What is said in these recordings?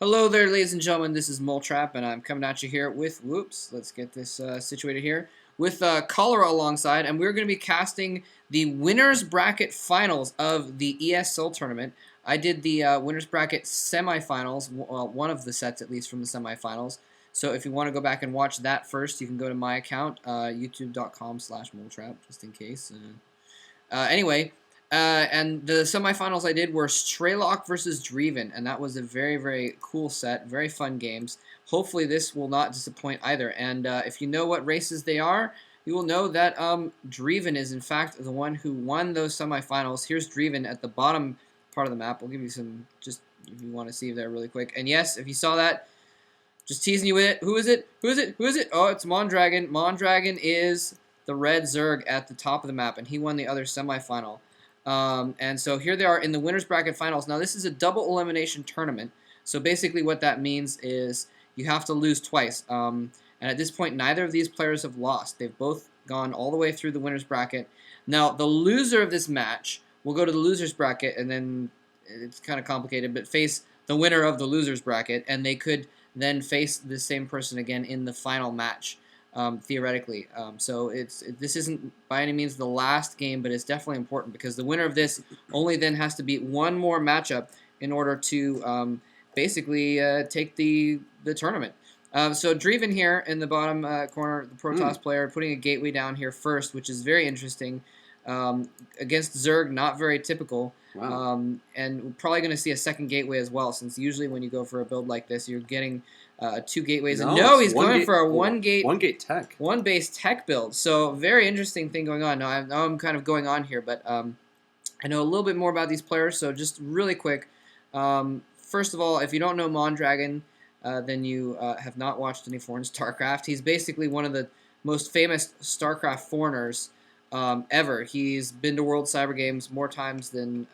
Hello there, ladies and gentlemen. This is Moltrap, and I'm coming at you here with, let's get this situated here, with Cholera alongside, and we're going to be casting the Winners Bracket Finals of the ESL tournament. I did the Winners Bracket Semifinals, well, one of the sets at least from the semifinals. So if you want to go back and watch that first, you can go to my account, youtube.com/Moltrap, just in case. Anyway, and the semifinals I did were Straylock versus Dreiven, and that was a very, very cool set, very fun games. Hopefully this will not disappoint either. And if you know what races they are, you will know that Dreiven is in fact the one who won those semifinals. Here's Dreiven at the bottom part of the map. I'll give you some, just if you want to see there really quick. And yes, if you saw that, just teasing you with it. Who is it? Who is it? Who is it? Oh, it's Mondragon. Mondragon is the red Zerg at the top of the map, and he won the other semifinal. And so here they are in the Winners Bracket Finals. Now, this is a double elimination tournament. So basically what that means is you have to lose twice. And at this point, neither of these players have lost. They've both gone all the way through the Winners Bracket. Now, the loser of this match will go to the Losers Bracket, and then it's kind of complicated, but face the winner of the Losers Bracket, and they could then face the same person again in the final match. Theoretically. So this isn't by any means the last game, but it's definitely important because the winner of this only then has to beat one more matchup in order to basically take the tournament. So Dreiven here in the bottom corner, the Protoss player, putting a gateway down here first, which is very interesting. Against Zerg, not very typical. Wow. And we're probably going to see a second gateway as well, since usually when you go for a build like this, you're getting two gateways. No, and no, it's he's going for a one tech. one base tech build. So very interesting thing going on. Now I'm kind of going on here, but I know a little bit more about these players. So just really quick, first of all, if you don't know Mondragon, then you have not watched any foreign StarCraft. He's basically one of the most famous StarCraft foreigners ever. He's been to World Cyber Games more times than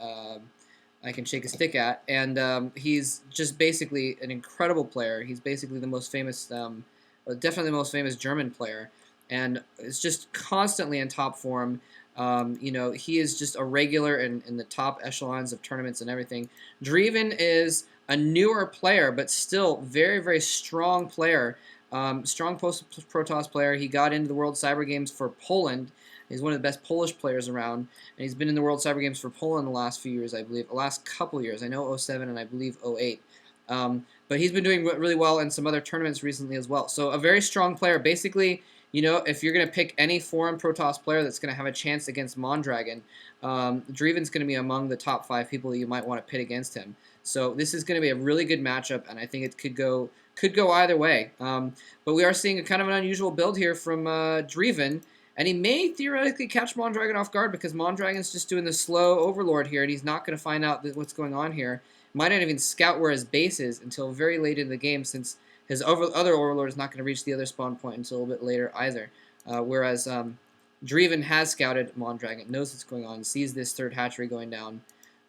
I can shake a stick at, and he's just basically an incredible player. He's basically the most famous, definitely the most famous German player, and is just constantly in top form. He is just a regular in the top echelons of tournaments and everything. Dreiven is a newer player, but still very, very strong player. Strong Protoss player. He got into the World Cyber Games for Poland. He's one of the best Polish players around, and he's been in the World Cyber Games for Poland the last few years, I believe. The last couple years. I know 07 and I believe 08. But he's been doing really well in some other tournaments recently as well. So a very strong player. Basically, if you're going to pick any foreign Protoss player that's going to have a chance against Mondragon, Dreiven's going to be among the top 5 people that you might want to pit against him. So this is going to be a really good matchup, and I think it could go either way. But we are seeing a kind of an unusual build here from Dreiven. And he may theoretically catch Mondragon off guard because Mondragon's just doing the slow overlord here, and he's not going to find out what's going on here. Might not even scout where his base is until very late in the game, since his other overlord is not going to reach the other spawn point until a little bit later either. Whereas Dreiven has scouted Mondragon, knows what's going on, sees this third hatchery going down,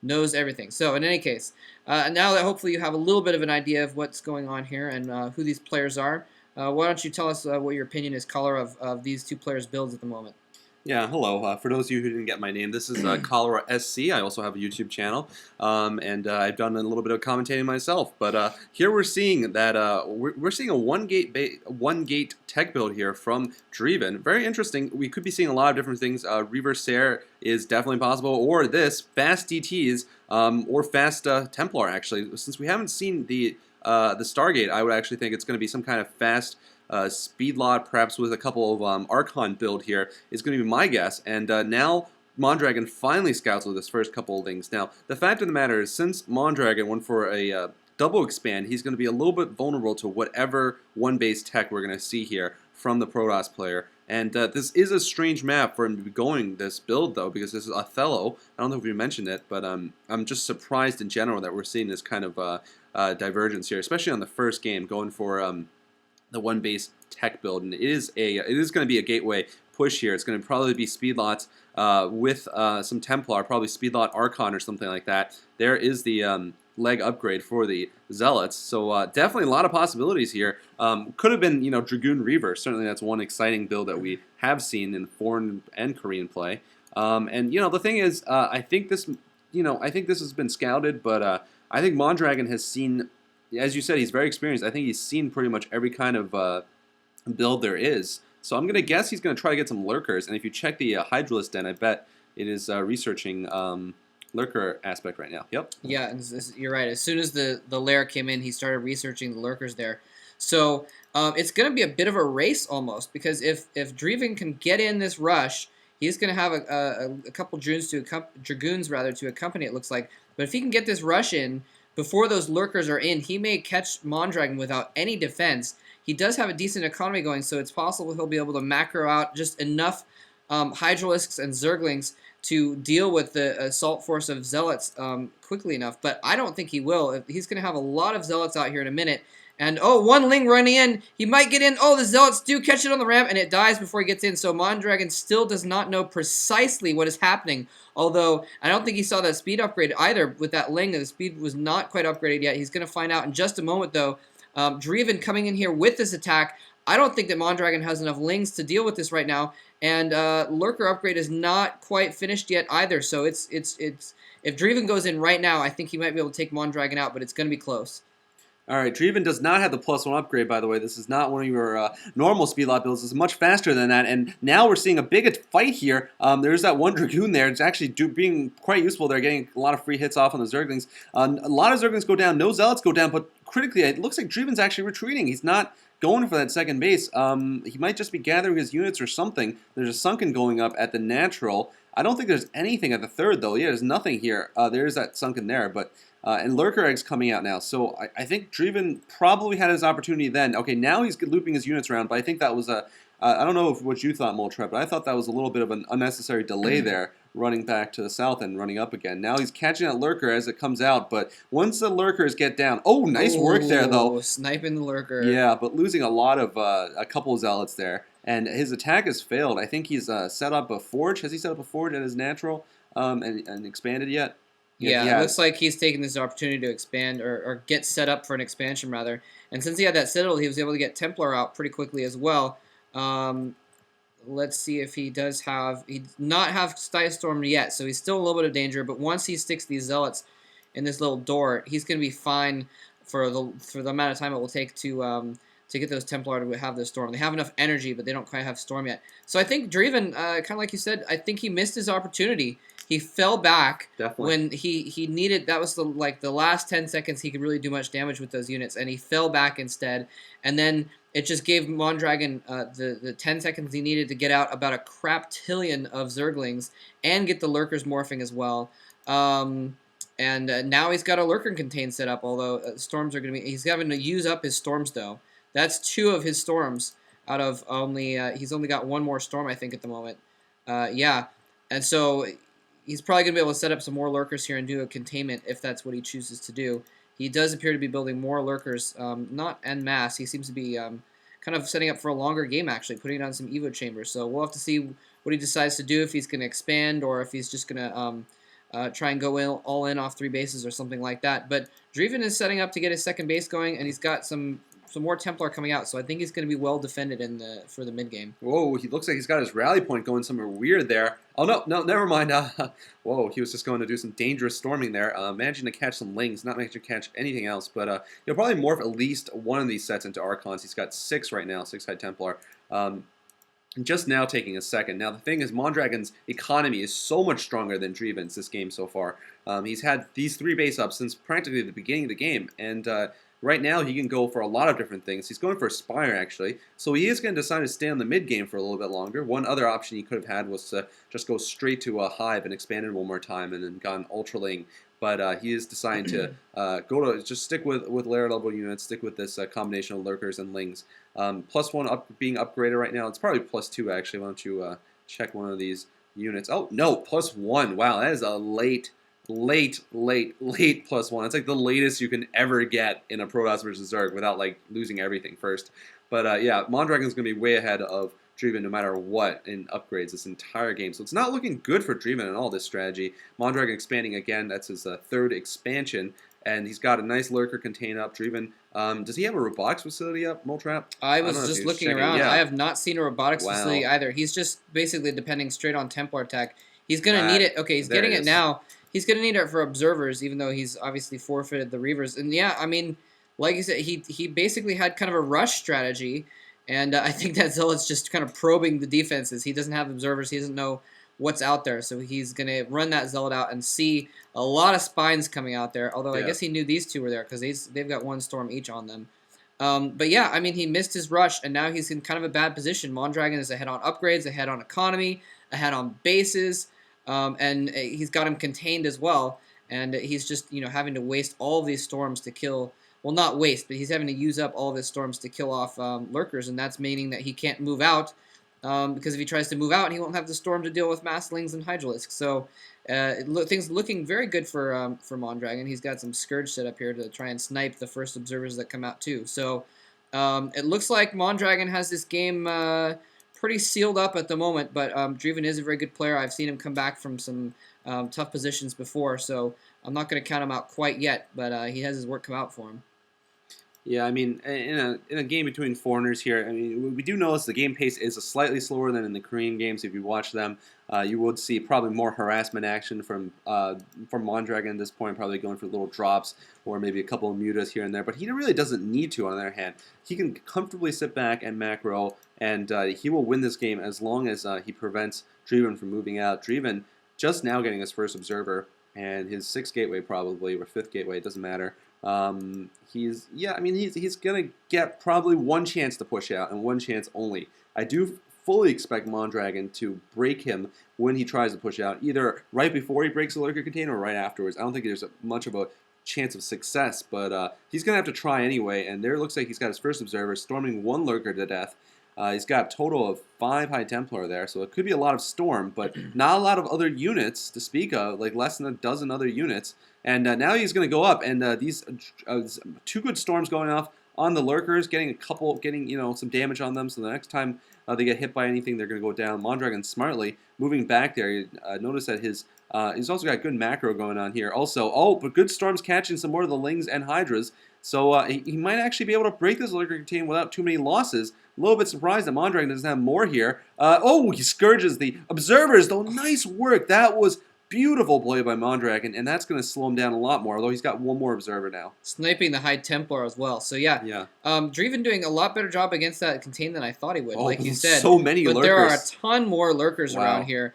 knows everything. So in any case, now that hopefully you have a little bit of an idea of what's going on here and who these players are, why don't you tell us what your opinion is, Color, of these two players' builds at the moment? Yeah, hello. For those of you who didn't get my name, this is Cholera SC. I also have a YouTube channel, and I've done a little bit of commentating myself. But here we're seeing that we're seeing a one gate tech build here from Dreiven. Very interesting. We could be seeing a lot of different things. Reverse Air is definitely possible, or this fast DTs, or fast Templar. Actually, since we haven't seen the Stargate, I would actually think it's going to be some kind of fast speed lot, perhaps with a couple of Archon build here, is going to be my guess. And now Mondragon finally scouts with his first couple of things. Now, the fact of the matter is, since Mondragon went for a double expand, he's going to be a little bit vulnerable to whatever one base tech we're going to see here from the Protoss player. And this is a strange map for him to be going this build, though, because this is Othello. I don't know if we mentioned it, but I'm just surprised in general that we're seeing this kind of divergence here, especially on the first game, going for the one base tech build. And it is going to be a gateway push here. It's going to probably be speedlots with some Templar, probably speedlot Archon or something like that. There is the leg upgrade for the Zealots. So definitely a lot of possibilities here. Could have been, Dragoon Reaver. Certainly that's one exciting build that we have seen in foreign and Korean play. And the thing is, I think this has been scouted, but I think Mondragon has seen as you said, he's very experienced. I think he's seen pretty much every kind of build there is. So I'm going to guess he's going to try to get some lurkers. And if you check the Hydralisk den, I bet it is researching lurker aspect right now. Yep. Yeah, and you're right. As soon as the lair came in, he started researching the lurkers there. So it's going to be a bit of a race almost, because if Dreiven can get in this rush, he's going to have a couple dragoons rather to accompany it, looks like. But if he can get this rush in before those lurkers are in, he may catch Mondragon without any defense. He does have a decent economy going, so it's possible he'll be able to macro out just enough Hydralisks and Zerglings to deal with the assault force of Zealots quickly enough. But I don't think he will. He's going to have a lot of Zealots out here in a minute. And, oh, one Ling running in. He might get in. Oh, the Zealots do catch it on the ramp, and it dies before he gets in. So Mondragon still does not know precisely what is happening. Although, I don't think he saw that speed upgrade either with that Ling. The speed was not quite upgraded yet. He's going to find out in just a moment, though. Dreiven coming in here with this attack. I don't think that Mondragon has enough Lings to deal with this right now. And Lurker upgrade is not quite finished yet either. So it's if Dreiven goes in right now, I think he might be able to take Mondragon out, but it's going to be close. All right, Dreiven does not have the +1 upgrade, by the way. This is not one of your normal speed lot builds. It's much faster than that, and now we're seeing a big fight here. There's that one Dragoon there. It's actually being quite useful there, getting a lot of free hits off on the Zerglings. A lot of Zerglings go down. No Zealots go down, but critically, it looks like Dreiven's actually retreating. He's not going for that second base. He might just be gathering his units or something. There's a Sunken going up at the natural. I don't think there's anything at the third, though. Yeah, there's nothing here. There's that Sunken there, but... and Lurker Egg's coming out now, so I think Dreiven probably had his opportunity then. Okay, now he's looping his units around, but I think that was a... I don't know what you thought, Moltrep, but I thought that was a little bit of an unnecessary delay there, running back to the south and running up again. Now he's catching that Lurker as it comes out, but once the Lurkers get down... Oh, nice work there, though. Sniping the Lurker. Yeah, but losing a lot of... a couple of Zealots there. And his attack has failed. I think he's set up a Forge. Has he set up a Forge at his natural and expanded yet? Yeah, it looks like he's taking this opportunity to expand or get set up for an expansion, rather. And since he had that Citadel, he was able to get Templar out pretty quickly as well. Let's see if he does have... He does not have Storm yet, so he's still a little bit of danger. But once he sticks these Zealots in this little door, he's going to be fine for the amount of time it will take to get those Templar to have the Storm. They have enough energy, but they don't quite have Storm yet. So I think Dreiven, kind of like you said, I think he missed his opportunity. He fell back when he needed. That was the last 10 seconds he could really do much damage with those units, and he fell back instead. And then it just gave Mondragon the 10 seconds he needed to get out about a crap tillion of Zerglings and get the Lurkers morphing as well. And now he's got a Lurker contain set up. Although storms are going to be, he's having to use up his storms though. That's 2 of his storms out of only. He's only got 1 more storm, I think, at the moment. Yeah, and so. He's probably going to be able to set up some more Lurkers here and do a containment if that's what he chooses to do. He does appear to be building more Lurkers, not en masse. He seems to be kind of setting up for a longer game, actually, putting down some Evo chambers. So we'll have to see what he decides to do, if he's going to expand or if he's just going to try and go all in off 3 bases or something like that. But Dreiven is setting up to get his second base going, and he's got some more Templar coming out, so I think he's going to be well defended for the mid game. Whoa, he looks like he's got his rally point going somewhere weird there. Oh, no, never mind. Whoa, he was just going to do some dangerous storming there, managing to catch some Lings, not managing to catch anything else, but he'll probably morph at least one of these sets into Archons. He's got 6 right now, 6 High Templar. Just now taking a second. Now, the thing is, Mondragon's economy is so much stronger than Dreiven's this game so far. He's had these 3 base ups since practically the beginning of the game, and right now he can go for a lot of different things. He's going for a Spire, actually, so he is going to decide to stay on the mid game for a little bit longer. One other option he could have had was to just go straight to a Hive and expand it one more time and then gone Ultraling. But he is deciding to just stick with layer level units, stick with this combination of Lurkers and Lings. +1 being upgraded right now. It's probably +2 actually. Why don't you check one of these units? Oh no, +1. Wow, that is a late +1. That's like the latest you can ever get in a Protoss versus Zerg without like losing everything first. But yeah, Mondragon's gonna be way ahead of Dreiven no matter what in upgrades this entire game. So it's not looking good for Dreiven in all this strategy. Mondragon expanding again. That's his 3rd expansion. And he's got a nice Lurker contain up. Dreiven, does he have a robotics facility up, Moltrap? I was just looking around. Yeah. I have not seen a robotics facility either. He's just basically depending straight on Templar tech. He's going to need it. Okay, he's getting it now. He's going to need it for observers, even though he's obviously forfeited the Reavers. And yeah, I mean, like you said, he basically had kind of a rush strategy, and I think that Zealot's just kind of probing the defenses. He doesn't have observers. He doesn't know what's out there, so he's going to run that Zealot out and see a lot of spines coming out there, although I guess he knew these two were there because they've got one storm each on them. But yeah, I mean, he missed his rush, and now he's in kind of a bad position. Mondragon is ahead on upgrades, ahead on economy, ahead on bases, and he's got him contained as well. And he's just, having to waste all of these storms to kill. Well, not waste, but he's having to use up all of his storms to kill off lurkers, and that's meaning that he can't move out. Because if he tries to move out, he won't have the storm to deal with Mastlings and Hydralisks. So things looking very good for Mondragon. He's got some Scourge set up here to try and snipe the first observers that come out too. So it looks like Mondragon has this game pretty sealed up at the moment, but Dreiven is a very good player. I've seen him come back from some tough positions before, so I'm not going to count him out quite yet, but he has his work come out for him. Yeah, I mean, in a game between foreigners here, I mean, we do notice the game pace is slightly slower than in the Korean games. If you watch them, you would see probably more harassment action from Mondragon at this point, probably going for little drops or maybe a couple of mutas here and there. But he really doesn't need to. On the other hand, he can comfortably sit back and macro, and he will win this game as long as he prevents Dreiven from moving out. Dreiven just now getting his first observer and his 6th gateway probably, or 5th gateway, it doesn't matter. He's gonna get probably one chance to push out and one chance only. I do fully expect Mondragon to break him when he tries to push out, either right before he breaks the lurker container or right afterwards. I don't think there's much of a chance of success, but he's gonna have to try anyway. And there it looks like he's got his first observer, storming one lurker to death. He's got a total of 5 High Templar there, so it could be a lot of storm, but not a lot of other units to speak of, like less than a dozen other units. And now he's going to go up, and these 2 good storms going off on the lurkers, getting some damage on them. So the next time they get hit by anything, they're going to go down. Mondragon smartly moving back there. Notice that he's also got good macro going on here. Also, but good storms catching some more of the Lings and Hydras. So he might actually be able to break this lurker container without too many losses. A little bit surprised that Mondragon doesn't have more here. He scourges the observers, though. Nice work. That was beautiful play by Mondragon, and that's going to slow him down a lot more, although he's got one more observer now. Sniping the High Templar as well. So yeah. Dreiven doing a lot better job against that contain than I thought he would, like you said. So many lurkers. But there are a ton more lurkers around here.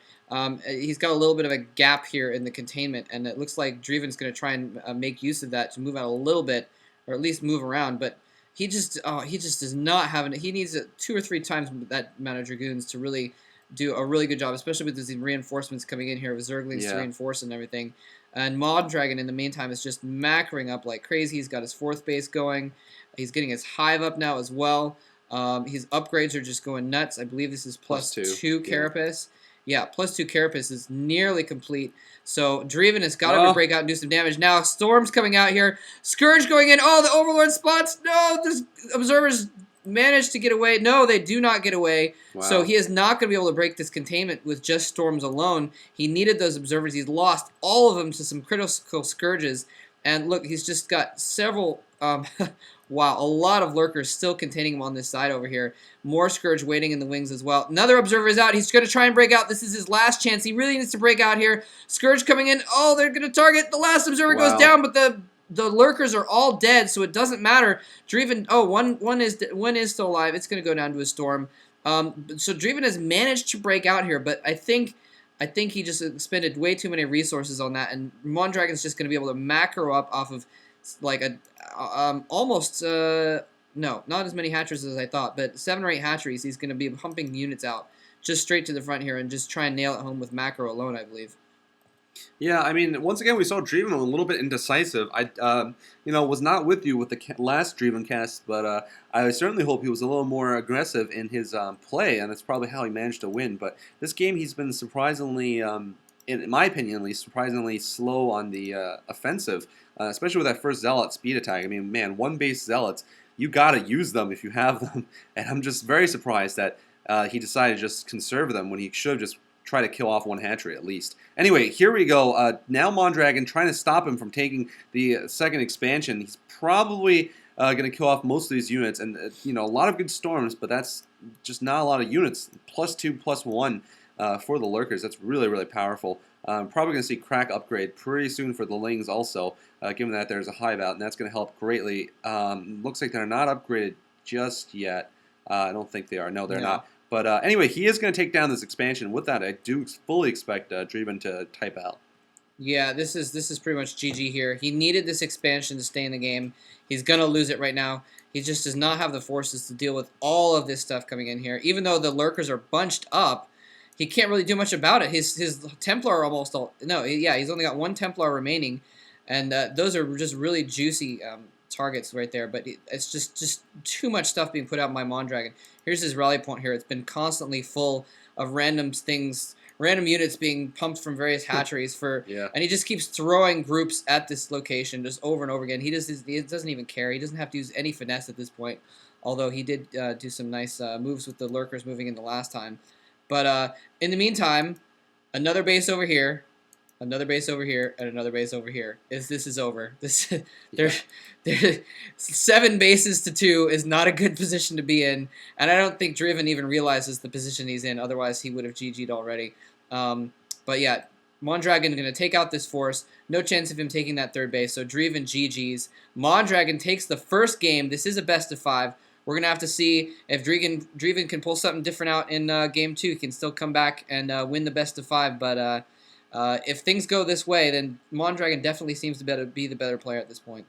He's got a little bit of a gap here in the containment, and it looks like Dreiven's going to try and make use of that to move out a little bit, or at least move around, but he just does not have it. He needs 2 or 3 times that amount of Dragoons to really do a really good job, especially with these reinforcements coming in here with Zerglings to reinforce and everything. And Mondragon, in the meantime, is just macroing up like crazy. He's got his 4th base going. He's getting his hive up now as well. His upgrades are just going nuts. I believe this is plus 2 Carapace. Yeah, plus 2 Carapace is nearly complete. So Dreiven has got to break out and do some damage. Now Storm's coming out here. Scourge going in. Oh, the Overlord spots. No, the observers managed to get away. No, they do not get away. Wow. So he is not going to be able to break this containment with just storms alone. He needed those observers. He's lost all of them to some critical scourges. And look, he's just got several... wow, a lot of lurkers still containing him on this side over here. More Scourge waiting in the wings as well. Another observer is out. He's going to try and break out. This is his last chance. He really needs to break out here. Scourge coming in. Oh, they're going to target. The last observer goes down, but the lurkers are all dead, so it doesn't matter. Dreiven, one is still alive. It's going to go down to a storm. So Dreiven has managed to break out here, but I think he just expended way too many resources on that, and Mondragon's just going to be able to macro up off of like almost no, not as many hatcheries as I thought, but 7 or 8 hatcheries. He's going to be humping units out just straight to the front here and just try and nail it home with macro alone, I believe. Yeah, I mean, once again, we saw Dreiven a little bit indecisive. I, was not with you with the last Dreiven cast, but I certainly hope he was a little more aggressive in his play, and that's probably how he managed to win. But this game, he's been surprisingly, in my opinion at least, surprisingly slow on the offensive, especially with that first Zealot speed attack. I mean, man, 1-base Zealots, you got to use them if you have them, and I'm just very surprised that he decided to just conserve them when he should have just try to kill off 1 hatchery at least. Anyway, here we go. Now Mondragon trying to stop him from taking the 2nd expansion. He's probably going to kill off most of these units, and a lot of good storms, but that's just not a lot of units. +2, +1 for the lurkers. That's really, really powerful. Probably going to see Crack upgrade pretty soon for the Lings also, given that there's a Hive out, and that's going to help greatly. Looks like they're not upgraded just yet. I don't think they are. No, they're not. But anyway, he is going to take down this expansion. With that, I do fully expect Dreiven to type out. Yeah, this is pretty much GG here. He needed this expansion to stay in the game. He's gonna lose it right now. He just does not have the forces to deal with all of this stuff coming in here. Even though the lurkers are bunched up, he can't really do much about it. His Templar are almost all yeah. He's only got one Templar remaining, and those are just really juicy targets right there. But it's just too much stuff being put out by Mondragon. Here's his rally point here. It's been constantly full of random things. Random units being pumped from various hatcheries and he just keeps throwing groups at this location just over and over again. He doesn't even care. He doesn't have to use any finesse at this point, although he did do some nice moves with the lurkers moving in the last time. But in the meantime, another base over here, another base over here, and another base over here. This is over. There's 7 bases to 2 is not a good position to be in, and I don't think Dreiven even realizes the position he's in. Otherwise, he would have GG'd already. But yeah, Mondragon going to take out this force. No chance of him taking that 3rd base. So Dreiven GG's. Mondragon takes the first game. This is a best of 5. We're going to have to see if Dreiven can pull something different out in Game 2. He can still come back and win the best of 5. But if things go this way, then Mondragon definitely seems to be the better player at this point.